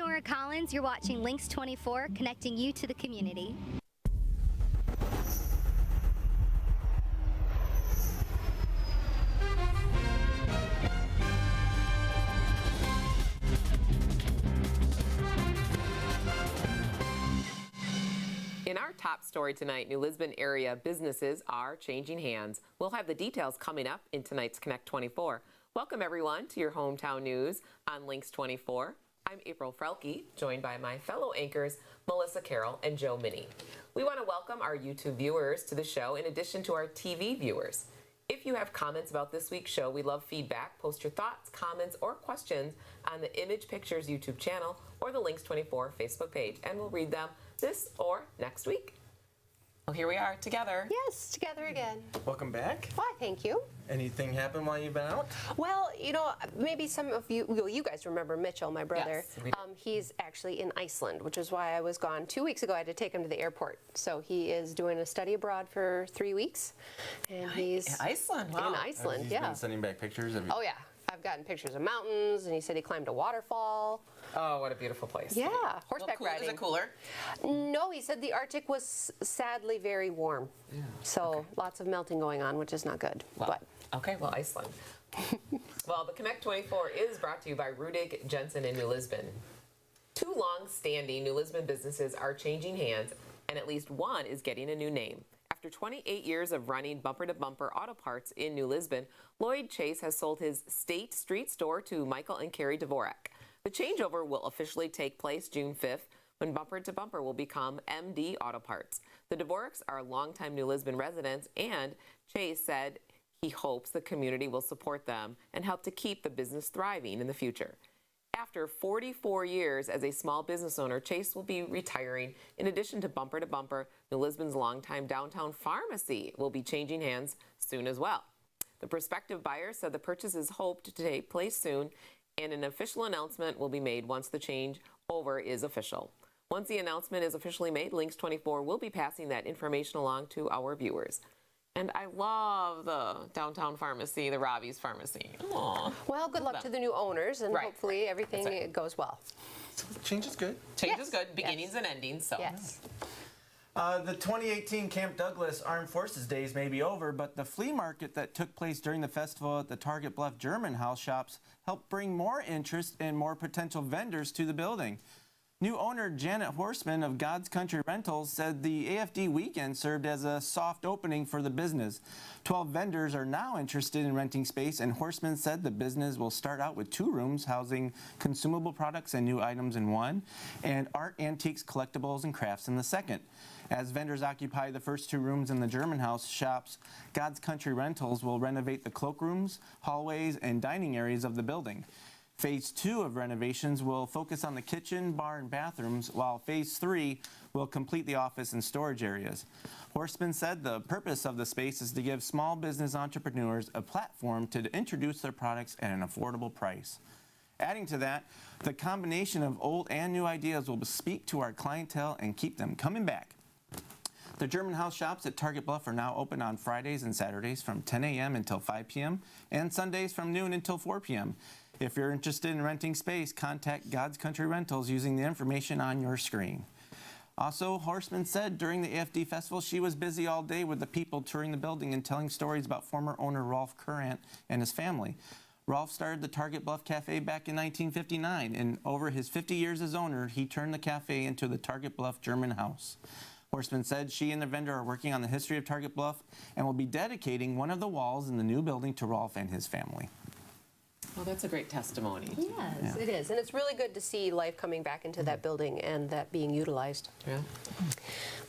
Nora Collins. You're watching LYNXX 24, connecting you to the community. In our top story tonight, New Lisbon area businesses are changing hands. We'll have the details coming up in tonight's Connect 24. Welcome everyone to your hometown news on LYNXX 24. I'm April Frelke, joined by my fellow anchors, Melissa Carroll and Joe Minnie. We want to welcome our YouTube viewers to the show in addition to our TV viewers. If you have comments about this week's show, we love feedback. Post your thoughts, comments, or questions on the Image Pictures YouTube channel or the LYNXX 24 Facebook page, and we'll read them this or next week. Well, here we are together. Yes, together again. Welcome back. Why, thank you. Anything happen while you've been out? Well, you know, maybe some of you, well, you guys remember Mitchell, my brother. Yes, we do. He's actually in Iceland, which is why I was gone 2 weeks ago. I had to take him to the airport. So he is doing a study abroad for 3 weeks. And he's in Iceland. Wow. in Iceland, He's been sending back pictures of you. Oh, yeah. I've gotten pictures of mountains, and he said he climbed a waterfall. Oh, what a beautiful place. Yeah, horseback riding. Is it cooler? No, he said the Arctic was sadly very warm. Yeah. So lots of melting going on, which is not good. Well, okay, well, Iceland. Well, the Connect 24 is brought to you by Rudig Jensen in New Lisbon. Two long-standing New Lisbon businesses are changing hands, and at least one is getting a new name. After 28 years of running bumper-to-bumper auto parts in New Lisbon, Lloyd Chase has sold his State Street store to Michael and Carrie Dvorak. The changeover will officially take place June 5th, when bumper-to-bumper will become MD Auto Parts. The Dvoraks are longtime New Lisbon residents, and Chase said he hopes the community will support them and help to keep the business thriving in the future. After 44 years as a small business owner, Chase will be retiring. In addition to Bumper to Bumper, New Lisbon's longtime downtown pharmacy will be changing hands soon as well. The prospective buyer said the purchase is hoped to take place soon, and an official announcement will be made once the change over is official. Once the announcement is officially made, LYNXX 24 will be passing that information along to our viewers. And I love the downtown pharmacy, the Robbie's Pharmacy. Aww. Well, good luck to the new owners, and hopefully everything goes well. Change is good. Change is good. Beginnings and endings. So. Yes. The 2018 Camp Douglas Armed Forces Days may be over, but the flea market that took place during the festival at the Target Bluff German House shops helped bring more interest and more potential vendors to the building. New owner Janet Horseman of God's Country Rentals said the AFD weekend served as a soft opening for the business. 12 vendors are now interested in renting space, and Horseman said the business will start out with 2 rooms housing consumable products and new items in one, and art, antiques, collectibles, and crafts in the second. As vendors occupy the first 2 rooms in the German House shops, God's Country Rentals will renovate the cloakrooms, hallways, and dining areas of the building. Phase 2 of renovations will focus on the kitchen, bar, and bathrooms, while Phase 3 will complete the office and storage areas. Horseman said the purpose of the space is to give small business entrepreneurs a platform to introduce their products at an affordable price. Adding to that, the combination of old and new ideas will speak to our clientele and keep them coming back. The German House shops at Target Bluff are now open on Fridays and Saturdays from 10 a.m. until 5 p.m. and Sundays from noon until 4 p.m. If you're interested in renting space, contact God's Country Rentals using the information on your screen. Also, Horseman said during the AFD Festival she was busy all day with the people touring the building and telling stories about former owner Rolf Currant and his family. Rolf started the Target Bluff Cafe back in 1959, and over his 50 years as owner, he turned the cafe into the Target Bluff German House. Horseman said she and the vendor are working on the history of Target Bluff and will be dedicating one of the walls in the new building to Rolf and his family. Well, that's a great testimony. Yes, it is. And it's really good to see life coming back into that building and that being utilized. Yeah.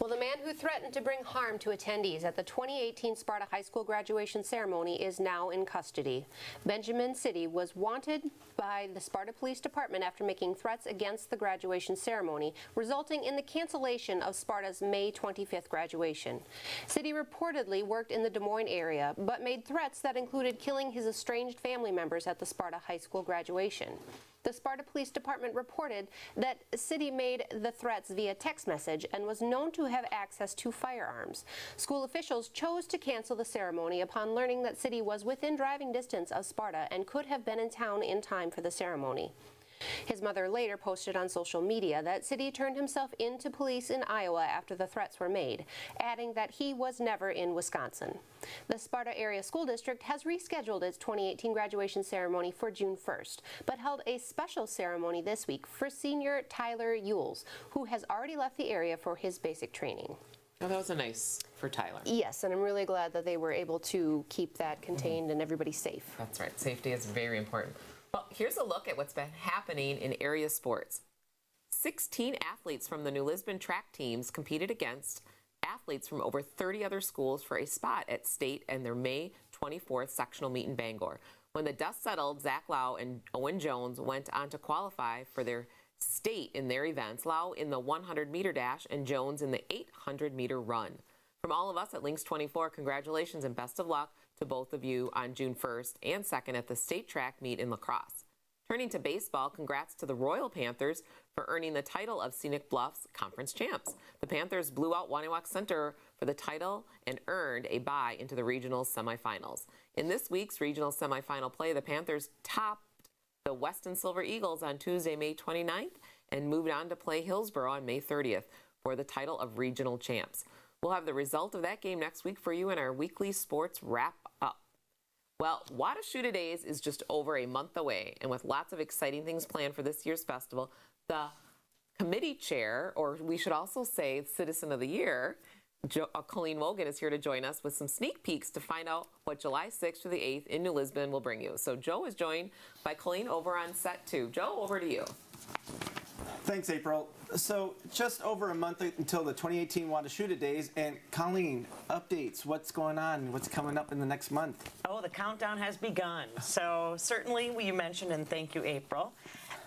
Well, the man who threatened to bring harm to attendees at the 2018 Sparta High School graduation ceremony is now in custody. Benjamin City was wanted by the Sparta Police Department after making threats against the graduation ceremony, resulting in the cancellation of Sparta's May 25th graduation. City reportedly worked in the Des Moines area, but made threats that included killing his estranged family members at the Sparta High School graduation. The Sparta Police Department reported that City made the threats via text message and was known to have access to firearms. School officials chose to cancel the ceremony upon learning that City was within driving distance of Sparta and could have been in town in time for the ceremony. His mother later posted on social media that City turned himself in to police in Iowa after the threats were made, adding that he was never in Wisconsin. The Sparta Area School District has rescheduled its 2018 graduation ceremony for June 1st, but held a special ceremony this week for senior Tyler Yules, who has already left the area for his basic training. Oh, that was a nice for Tyler. Yes, and I'm really glad that they were able to keep that contained and everybody safe. That's right. Safety is very important. Well, here's a look at what's been happening in area sports. 16 athletes from the New Lisbon track teams competed against athletes from over 30 other schools for a spot at state and their May 24th sectional meet in Bangor. When the dust settled, Zach Lau and Owen Jones went on to qualify for their state in their events, Lau in the 100-meter dash and Jones in the 800-meter run. From all of us at LYNXX 24, congratulations and best of luck to both of you on June 1st and 2nd at the state track meet in La Crosse. Turning to baseball, congrats to the Royal Panthers for earning the title of Scenic Bluffs Conference champs. The Panthers blew out Waniwak Center for the title and earned a bye into the regional semifinals. In this week's regional semifinal play, the Panthers topped the Weston Silver Eagles on Tuesday, May 29th, and moved on to play Hillsborough on May 30th for the title of regional champs. We'll have the result of that game next week for you in our weekly sports wrap-up. Well, Wa Du Shuda Days is just over a month away, and with lots of exciting things planned for this year's festival, the committee chair, or we should also say Citizen of the Year, Colleen Wogan is here to join us with some sneak peeks to find out what July 6th to the 8th in New Lisbon will bring you. So Joe is joined by Colleen over on set 2. Joe, over to you. Thanks, April. So just over a month until the 2018 Wa Du Shuda Days, and Colleen, updates, what's going on, what's coming up in the next month? Oh, the countdown has begun. So certainly, you mentioned, and thank you, April.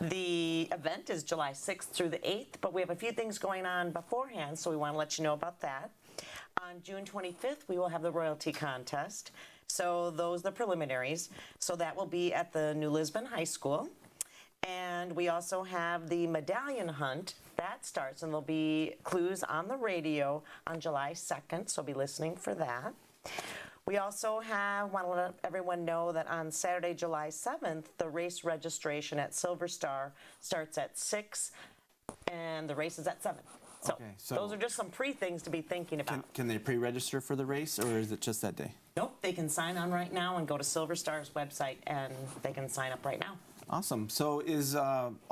The event is July 6th through the 8th, but we have a few things going on beforehand, so we want to let you know about that. On June 25th, we will have the royalty contest. So those are the preliminaries. So that will be at the New Lisbon High School. And we also have the medallion hunt. That starts, and there'll be clues on the radio on July 2nd, so be listening for that. We also want to let everyone know that on Saturday, July 7th, the race registration at Silver Star starts at 6, and the race is at 7. So, Okay, so those are just some pre-things to be thinking about. Can they pre-register for the race, or is it just that day? Nope, they can sign on right now and go to Silver Star's website, and they can sign up right now. Awesome. So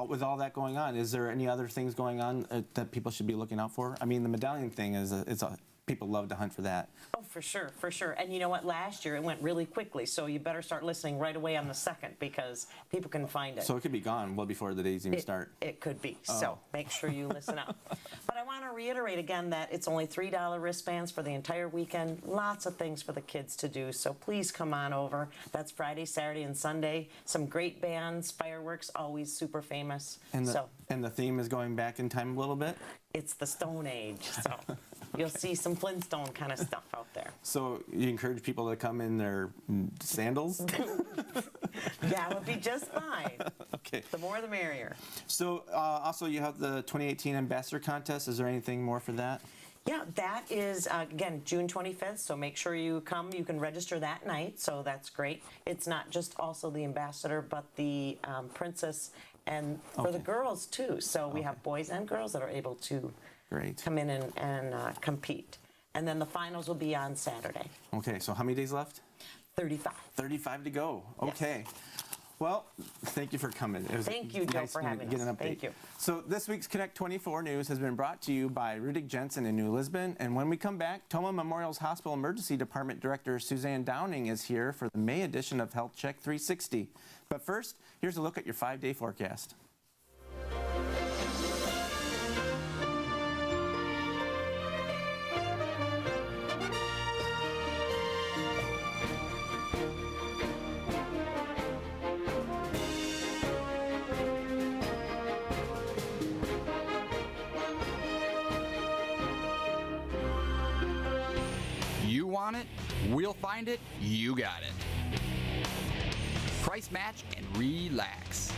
with all that going on, is there any other things going on that people should be looking out for? I mean, the medallion thing people love to hunt for that. Oh, for sure, for sure. And you know what? Last year it went really quickly, so you better start listening right away on the 2nd because people can find it. So it could be gone well before the days even start. It could be. So make sure you listen up. But I want to reiterate again that it's only $3 wristbands for the entire weekend. Lots of things for the kids to do. So please come on over. That's Friday, Saturday, and Sunday. Some great bands, fireworks, always super famous. And the theme is going back in time a little bit? It's the Stone Age. So you'll see some Flintstone kind of stuff out there. So you encourage people to come in their sandals? That would be just fine. Okay. The more the merrier. So also you have the 2018 Ambassador Contest. Is there anything more for that? Yeah, that is, again, June 25th, so make sure you come. You can register that night, so that's great. It's not just also the ambassador, but the princess, and for the girls, too. So we have boys and girls that are able to come in and compete. And then the finals will be on Saturday. Okay, so how many days left? 35. 35 to go. Okay. Yes. Well, thank you for coming. It was Thank you, Joe, nice for to having get an us. update. Thank you. So this week's Connect 24 news has been brought to you by Rudig Jensen in New Lisbon. And when we come back, Tomah Memorial Hospital Emergency Department Director Suzanne Downing is here for the May edition of Health Check 360. But first, here's a look at your 5-day forecast. You want it, we'll find it, you got it. Price match and relax.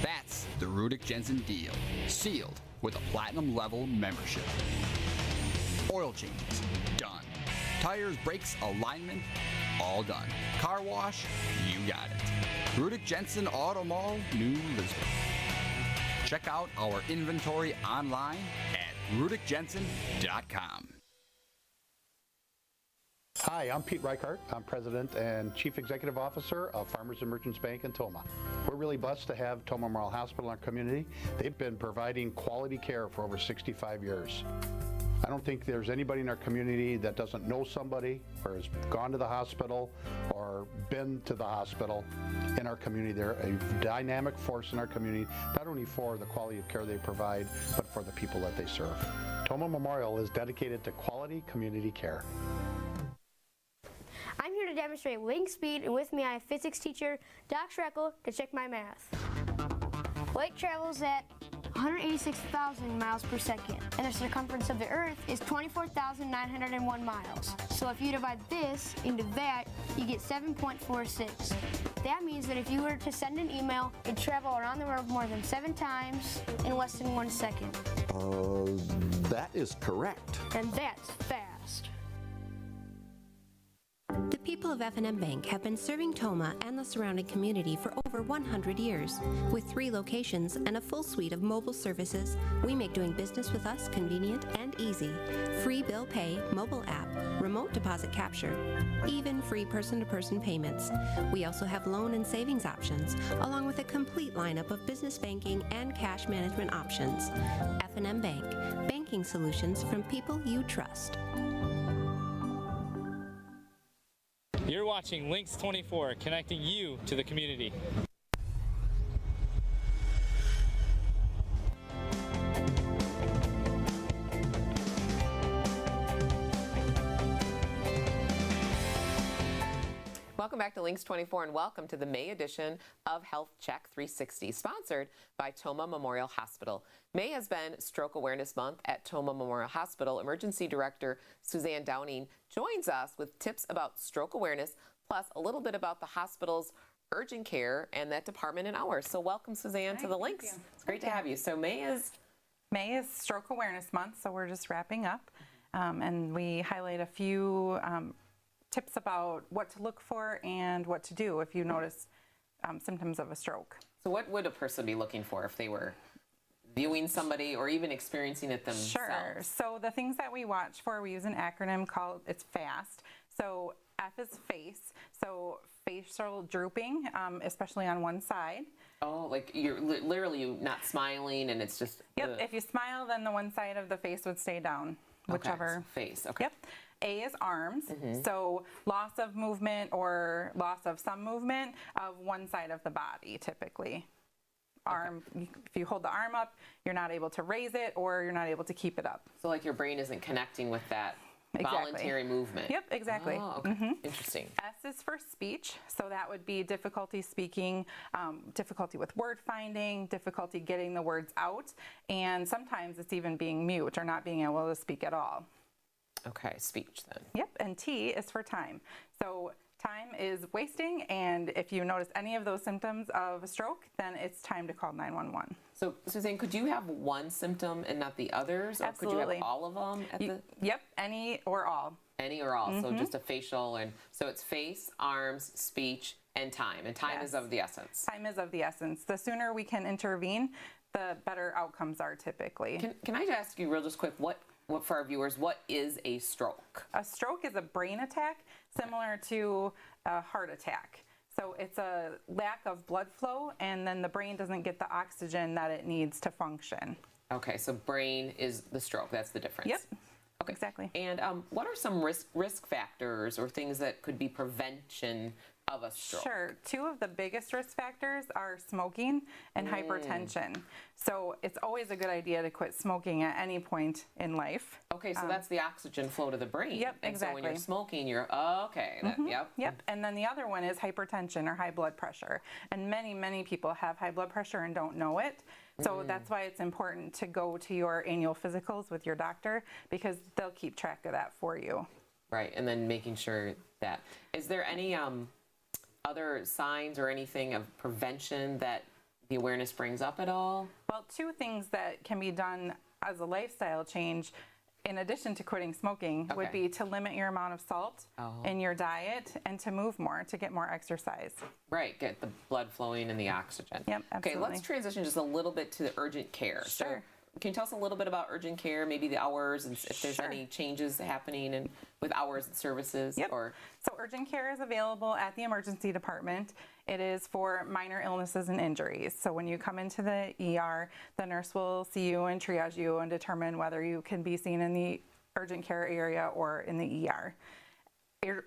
That's the Rudig Jensen deal, sealed with a platinum level membership. Oil changes, done. Tires, brakes, alignment, all done. Car wash, you got it. Rudig Jensen Auto Mall, New Lisbon. check out our inventory online at RudickJensen.com. Hi, I'm Pete Reichart. I'm President and Chief Executive Officer of Farmers and Merchants Bank in Tomah. We're really blessed to have Tomah Memorial Hospital in our community. They've been providing quality care for over 65 years. I don't think there's anybody in our community that doesn't know somebody or has gone to the hospital or been to the hospital in our community. They're a dynamic force in our community, not only for the quality of care they provide, but for the people that they serve. Tomah Memorial is dedicated to quality community care. I'm here to demonstrate LYNXX speed, and with me I have physics teacher Doc Schreckle to check my math. Light travels at 186,000 miles per second, and the circumference of the Earth is 24,901 miles. So if you divide this into that, you get 7.46. That means that if you were to send an email, it'd travel around the world more than 7 times in less than 1 second. That is correct. And that's fast. The people of F&M Bank have been serving Tomah and the surrounding community for over 100 years. With 3 locations and a full suite of mobile services, we make doing business with us convenient and easy. Free bill pay, mobile app, remote deposit capture, even free person-to-person payments. We also have loan and savings options, along with a complete lineup of business banking and cash management options. F&M Bank, banking solutions from people you trust. You're watching LYNXX 24, connecting you to the community. Welcome back to LYNXX 24 and welcome to the May edition of Health Check 360, sponsored by Tomah Memorial Hospital. May has been Stroke Awareness Month at Tomah Memorial Hospital. Emergency Director Suzanne Downing joins us with tips about stroke awareness, plus a little bit about the hospital's urgent care and that department and hours. So welcome, Suzanne, to the LYNXX. It's great to have you. So May is Stroke Awareness Month, so we're just wrapping up. And we highlight a few tips about what to look for and what to do if you notice symptoms of a stroke. So what would a person be looking for if they were viewing somebody or even experiencing it themselves? Sure. So the things that we watch for, we use an acronym called, it's FAST. So F is face, so facial drooping, especially on one side. Oh, like you're literally not smiling and it's just... Yep, if you smile, then the one side of the face would stay down, whichever. Okay, so face, okay. Yep. A is arms, so loss of movement or loss of some movement of one side of the body, typically. If you hold the arm up, you're not able to raise it or you're not able to keep it up. So like your brain isn't connecting with that voluntary movement. Yep, exactly. Oh, okay. Interesting. S is for speech, so that would be difficulty speaking, difficulty with word finding, difficulty getting the words out, and sometimes it's even being mute or not being able to speak at all. Okay, speech then. Yep, and T is for time. So time is wasting, and if you notice any of those symptoms of a stroke, then it's time to call 911. So, Suzanne, could you have one symptom and not the others? Or Absolutely. could you have all of them? Yep, any or all. Any or all, so just a facial, and so it's face, arms, speech, and time. And time is of the essence. Time is of the essence. The sooner we can intervene, the better outcomes are typically. Can I just ask you real just quick, what for our viewers, what is a stroke? A stroke is a brain attack similar to a heart attack. So it's a lack of blood flow, and then the brain doesn't get the oxygen that it needs to function. Okay, so brain is the stroke. That's the difference. Yep. Okay. Exactly. And what are some risk factors or things that could be prevention of a stroke? Sure. 2 of the biggest risk factors are smoking and hypertension. So it's always a good idea to quit smoking at any point in life. Okay, so that's the oxygen flow to the brain. Yep, and exactly. So when you're smoking, you're, okay. Yep. And then the other one is hypertension or high blood pressure. And many, many people have high blood pressure and don't know it. So that's why it's important to go to your annual physicals with your doctor, because they'll keep track of that for you. Right, and then making sure that. Is there any other signs or anything of prevention that the awareness brings up at all? Well, 2 things that can be done as a lifestyle change in addition to quitting smoking, would Okay. be to limit your amount of salt in your diet and to move more, to get more exercise. Right, get the blood flowing and the oxygen. Yep, Okay, absolutely. let's transition just a little bit to the urgent care. Sure. So, can you tell us a little bit about urgent care, maybe the hours, and if there's Sure. any changes happening and with hours and services? Yep. Or So urgent care is available at the emergency department. It is for minor illnesses and injuries. So when you come into the ER, the nurse will see you and triage you and determine whether you can be seen in the urgent care area or in the ER.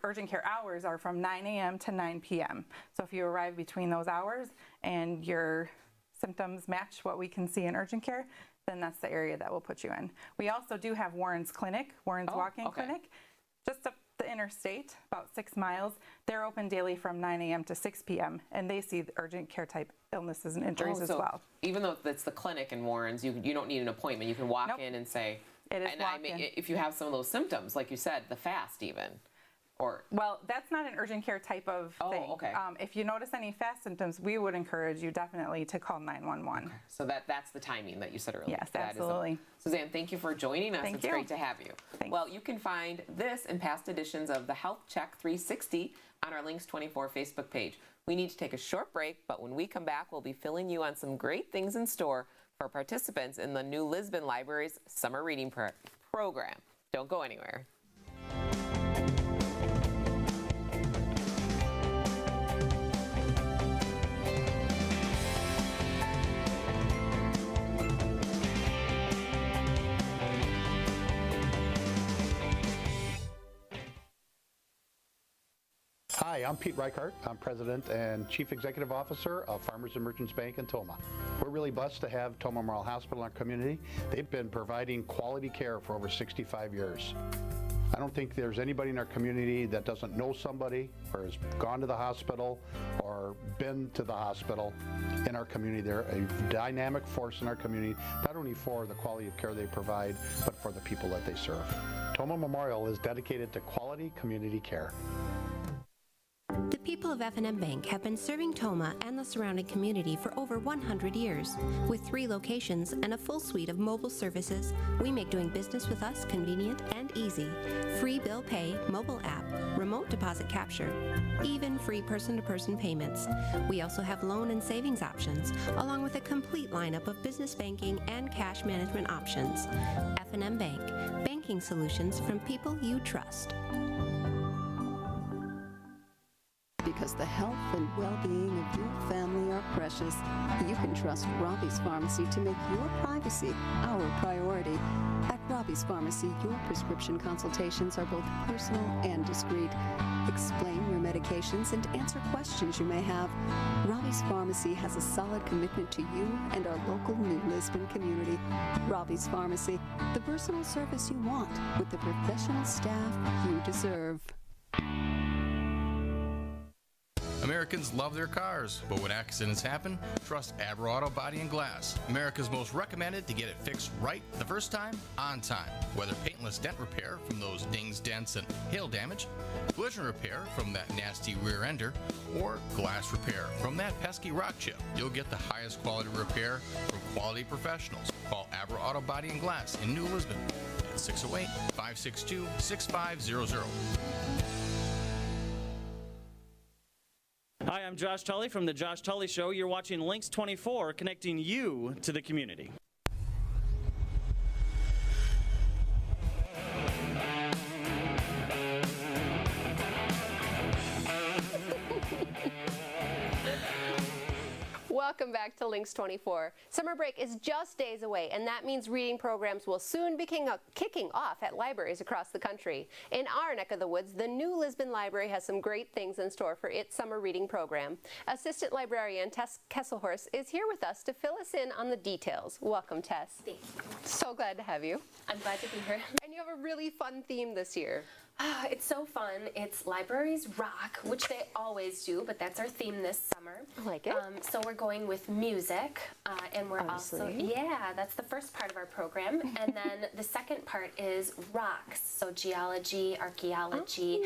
Urgent care hours are from 9 a.m. to 9 p.m. So if you arrive between those hours and your symptoms match what we can see in urgent care, then that's the area that we'll put you in. We also do have Warren's Clinic, Warren's Walk-In okay. Clinic, just up the interstate, about 6 miles. They're open daily from 9 a.m. to 6 p.m. and they see the urgent care type illnesses and injuries as so well. even though it's the clinic in Warren's, you don't need an appointment. You can walk Nope. in and say, It is and I walk-in. mean, if you have some of those symptoms, like you said, the fast even, or Well, that's not an urgent care type of thing. okay. If you notice any fast symptoms, we would encourage you definitely to call 911. so that's the timing that you said earlier. Yes, That is absolutely. Suzanne, thank you for joining us. Thank it's you. great to have you. Thanks. Well, you can find this and past editions of the Health Check 360 on our Links 24 Facebook page. We need to take a short break, but when we come back, we'll be filling you on some great things in store for participants in the New Lisbon Library's Summer Reading Program. Don't go anywhere. Hi, I'm Pete Reichart. I'm President and Chief Executive Officer of Farmers and Merchants Bank in Tomah. We're really blessed to have Tomah Memorial Hospital in our community. They've been providing quality care for over 65 years. I don't think there's anybody in our community that doesn't know somebody or has gone to the hospital or been to the hospital in our community. They're a dynamic force in our community, not only for the quality of care they provide, but for the people that they serve. Tomah Memorial is dedicated to quality community care. The people of F&M Bank have been serving Tomah and the surrounding community for over 100 years. With 3 locations and a full suite of mobile services, we make doing business with us convenient and easy. Free bill pay, mobile app, remote deposit capture, even free person-to-person payments. We also have loan and savings options, along with a complete lineup of business banking and cash management options. F&M Bank, banking solutions from people you trust. Because the health and well-being of your family are precious, you can trust Robbie's Pharmacy to make your privacy our priority. At Robbie's Pharmacy, your prescription consultations are both personal and discreet. Explain your medications and answer questions you may have. Robbie's Pharmacy has a solid commitment to you and our local New Lisbon community. Robbie's Pharmacy, the personal service you want with the professional staff you deserve. Americans love their cars, but when accidents happen, trust Abra Auto Body and Glass. America's most recommended to get it fixed right the first time, on time. Whether paintless dent repair from those dings, dents, and hail damage, collision repair from that nasty rear ender, or glass repair from that pesky rock chip, you'll get the highest quality repair from quality professionals. Call Abra Auto Body and Glass in New Lisbon at 608-562-6500. Hi, I'm Josh Tully from The Josh Tully Show. You're watching Links 24, connecting you to the community. Welcome back to Links 24. Summer break is just days away, and that means reading programs will soon be kicking off at libraries across the country. In our neck of the woods, the New Lisbon Library has some great things in store for its summer reading program. Assistant Librarian Tess Kesselhorst is here with us to fill us in on the details. Welcome, Tess. Thank you. So glad to have you. I'm glad to be here. And you have a really fun theme this year. It's so fun. It's Libraries Rock, which they always do, but that's our theme this summer. I like it. So we're going with music, and we're also, that's the first part of our program. And then the second part is rocks, so geology, archaeology,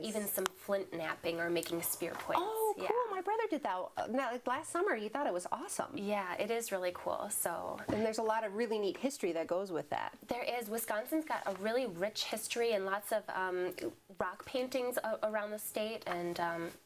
even some flint napping or making spear points. Oh, cool. My brother did that last summer. He thought it was awesome. Yeah, it is really cool. So, and there's a lot of really neat history that goes with that. There is. Wisconsin's got a really rich history and lots of rock paintings around the state, and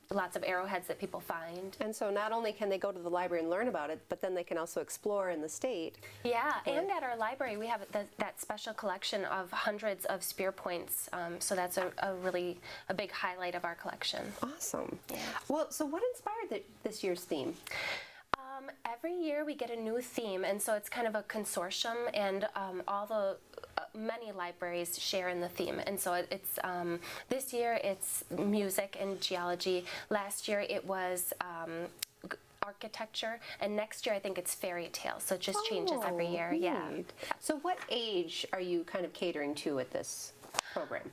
lots of arrowheads that people find. And so not only can they go to the library and learn about it, but then they can also explore in the state. Yeah, and at our library we have that special collection of hundreds of spear points. So that's a really big highlight of our collection. Awesome. Yeah. Well, so what inspired this year's theme? Every year we get a new theme, and so it's kind of a consortium, and all the many libraries share in the theme. And so it's this year it's music and geology. Last year it was architecture, and next year I think it's fairy tales. So it just changes every year. Neat. Yeah. So what age are you kind of catering to with this program?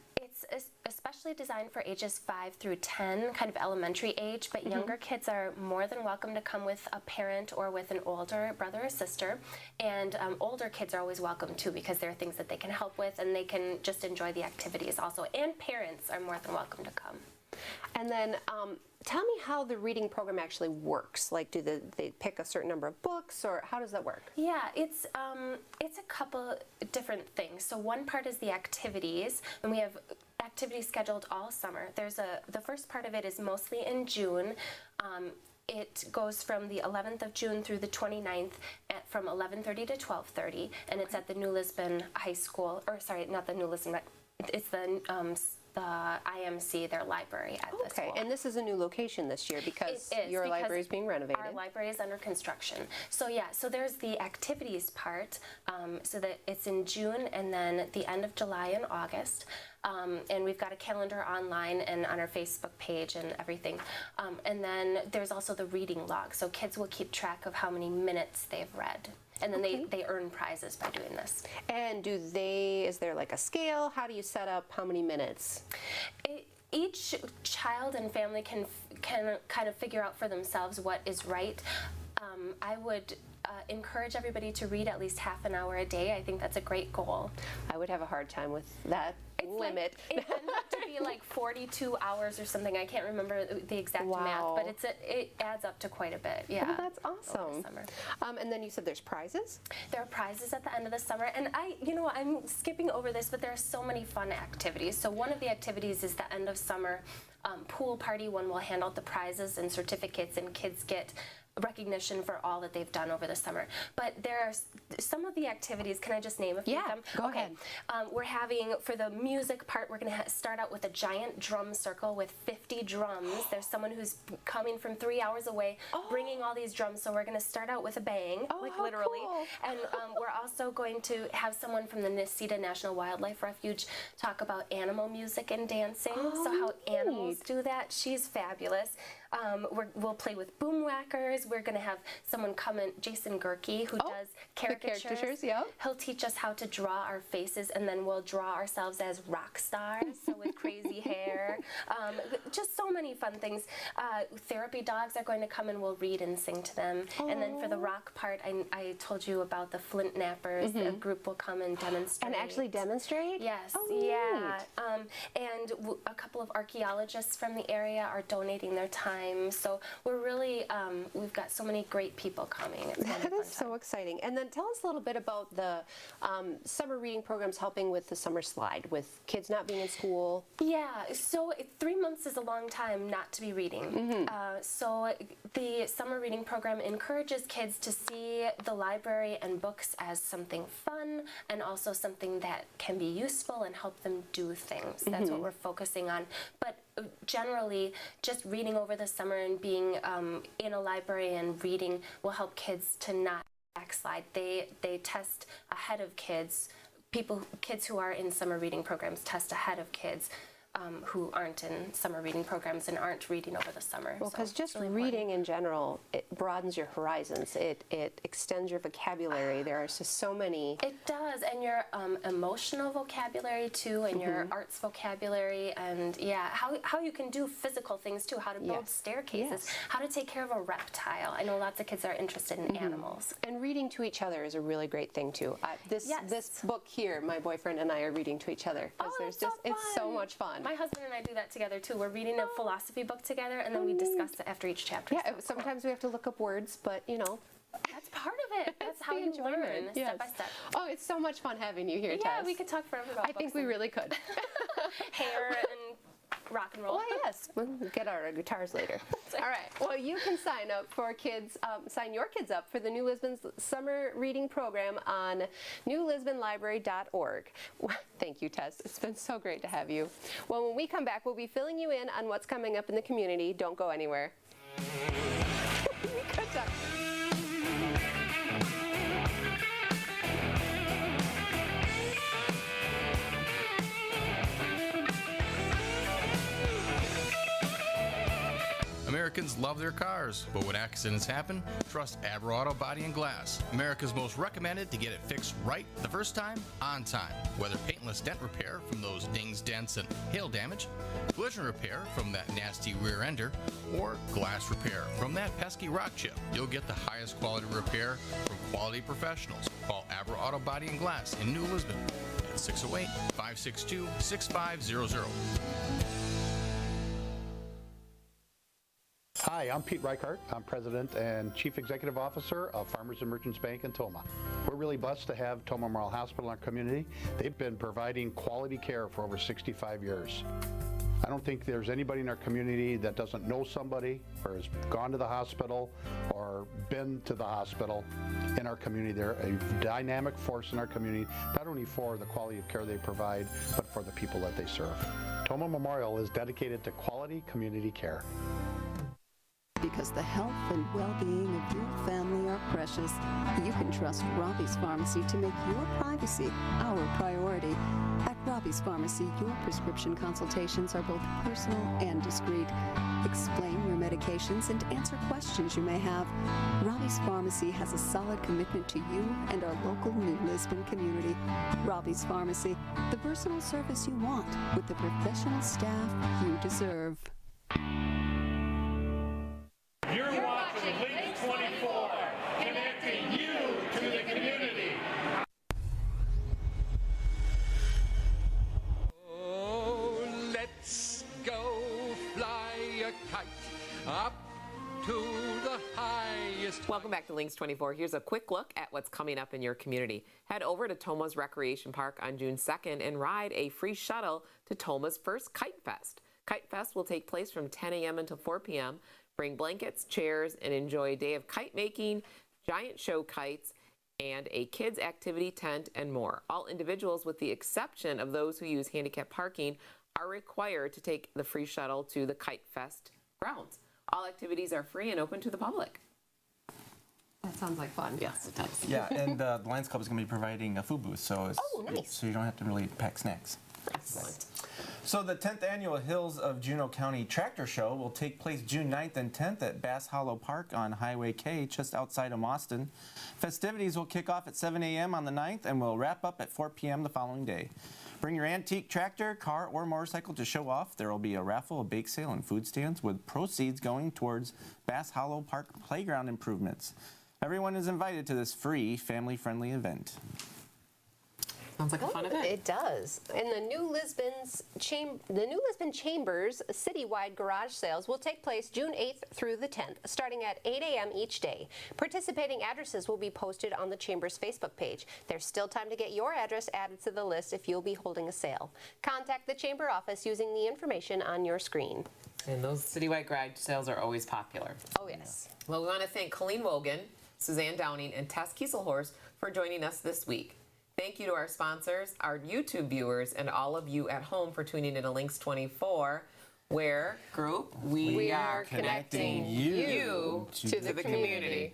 It's especially designed for ages 5 through 10, kind of elementary age, but younger kids are more than welcome to come with a parent or with an older brother or sister. And older kids are always welcome too, because there are things that they can help with, and they can just enjoy the activities also. And parents are more than welcome to come. And then tell me how the reading program actually works. Like, do they pick a certain number of books, or how does that work? Yeah, it's a couple different things. So one part is the activities, and we have activities scheduled all summer. The first part of it is mostly in June. It goes from the 11th of June through the 29th from 11:30 to 12:30, and it's at the New Lisbon High School, or sorry, not the New Lisbon, it's the IMC, their library at the school. And this is a new location this year because your library is being renovated. Our library is under construction. So yeah, so there's the activities part, so that it's in June and then the end of July and August. And we've got a calendar online and on our Facebook page and everything. And then there's also the reading log. So kids will keep track of how many minutes they've read. And then they earn prizes by doing this. And is there like a scale? How do you set up how many minutes? Each child and family can kind of figure out for themselves what is right. I would encourage everybody to read at least half an hour a day. I think that's a great goal. I would have a hard time with that limit. It ends up to be like 42 hours or something. I can't remember the exact math, but it adds up to quite a bit. Yeah. Oh, that's awesome. Summer. And then you said there's prizes? There are prizes at the end of the summer, and I'm skipping over this, but there are so many fun activities. So one of the activities is the end of summer pool party, when we'll hand out the prizes and certificates, and kids get recognition for all that they've done over the summer. But there are some of the activities. Can I just name a few of them? Go ahead. We're having, for the music part, we're going to start out with a giant drum circle with 50 drums. There's someone who's coming from 3 hours away bringing all these drums, so we're going to start out with a bang, like literally. Cool. And we're also going to have someone from the Nisita National Wildlife Refuge talk about animal music and dancing, so how animals do that. She's fabulous. We'll play with boom whackers. We're going to have someone come in, Jason Gerke, who does caricatures. He'll teach us how to draw our faces, and then we'll draw ourselves as rock stars, so with crazy hair. Just so many fun things. Therapy dogs are going to come, and we'll read and sing to them. And then for the rock part, I told you about the flint nappers. A group will come and demonstrate. And actually demonstrate? Yes. And a couple of archaeologists from the area are donating their time. So we're really, we've got so many great people coming. That is so exciting. And then tell us a little bit about the summer reading programs helping with the summer slide, with kids not being in school. Yeah, so 3 months is a long time not to be reading. So the summer reading program encourages kids to see the library and books as something fun, and also something that can be useful and help them do things. That's what we're focusing on. But generally, just reading over the summer and being in a library and reading will help kids to not backslide. They test ahead of kids. Kids who are in summer reading programs test ahead of kids who aren't in summer reading programs and aren't reading over the summer. Well, because just reading in general, it broadens your horizons. It extends your vocabulary. There are just so many. It does, and your emotional vocabulary too, and your arts vocabulary, and how you can do physical things too, how to build staircases, how to take care of a reptile. I know lots of kids are interested in animals. And reading to each other is a really great thing too. This book here, my boyfriend and I are reading to each other, because it's so much fun. fun. My husband and I do that together too. We're reading a philosophy book together, and then we discuss it after each chapter. Yeah, sometimes we have to look up words, but you know. That's part of it. That's how you learn, step by step. Oh, it's so much fun having you here, Tess. Yeah, we could talk forever about I think we really could. Hair and rock and roll. Well, yes. We'll get our guitars later. All right. Well, you can sign up for sign your kids up for the New Lisbon's summer reading program on newlisbonlibrary.org. Thank you, Tess. It's been so great to have you. Well, when we come back, we'll be filling you in on what's coming up in the community. Don't go anywhere. Good job. Americans love their cars, but when accidents happen, trust Abra Auto Body and Glass. America's most recommended to get it fixed right the first time, on time. Whether paintless dent repair from those dings, dents, and hail damage, collision repair from that nasty rear ender, or glass repair from that pesky rock chip, you'll get the highest quality repair from quality professionals. Call Abra Auto Body and Glass in New Lisbon at 608-562-6500. Hi, I'm Pete Reichart. I'm President and Chief Executive Officer of Farmers and Merchants Bank in Tomah. We're really blessed to have Tomah Memorial Hospital in our community. They've been providing quality care for over 65 years. I don't think there's anybody in our community that doesn't know somebody or has gone to the hospital or been to the hospital in our community. They're a dynamic force in our community, not only for the quality of care they provide, but for the people that they serve. Tomah Memorial is dedicated to quality community care. Because the health and well-being of your family are precious, you can trust Robbie's Pharmacy to make your privacy our priority. At Robbie's Pharmacy, your prescription consultations are both personal and discreet. Explain your medications and answer questions you may have. Robbie's Pharmacy has a solid commitment to you and our local New Lisbon community. Robbie's Pharmacy, the personal service you want with the professional staff you deserve. You're watching LYNXX 24, connecting you to the community. Oh, let's go fly a kite up to the highest. Welcome back to LYNXX 24. Here's a quick look at what's coming up in your community. Head over to Tomah's Recreation Park on June 2nd and ride a free shuttle to Tomah's first Kite Fest. Kite Fest will take place from 10 a.m. until 4 p.m. Bring blankets, chairs, and enjoy a day of kite making, giant show kites, and a kids' activity tent, and more. All individuals, with the exception of those who use handicap parking, are required to take the free shuttle to the Kite Fest grounds. All activities are free and open to the public. That sounds like fun. Yes, it does. Yeah, and the Lions Club is going to be providing a food booth, so nice. So you don't have to really pack snacks. Excellent. So the 10th annual Hills of Juneau County Tractor Show will take place June 9th and 10th at Bass Hollow Park on Highway K, just outside of Austin. Festivities will kick off at 7 a.m. on the 9th and will wrap up at 4 p.m. the following day. Bring your antique tractor, car, or motorcycle to show off. There will be a raffle, a bake sale, and food stands with proceeds going towards Bass Hollow Park playground improvements. Everyone is invited to this free, family-friendly event. Sounds like a fun event. It does. And the New Lisbon Chambers citywide garage sales will take place June 8th through the 10th, starting at 8 a.m. each day. Participating addresses will be posted on the Chamber's Facebook page. There's still time to get your address added to the list if you'll be holding a sale. Contact the Chamber office using the information on your screen. And those citywide garage sales are always popular. Oh, yes. Well, we want to thank Colleen Wogan, Suzanne Downing, and Tess Kieselhorst for joining us this week. Thank you to our sponsors, our YouTube viewers, and all of you at home for tuning in to LYNXX 24, where, group, we are connecting you to the community.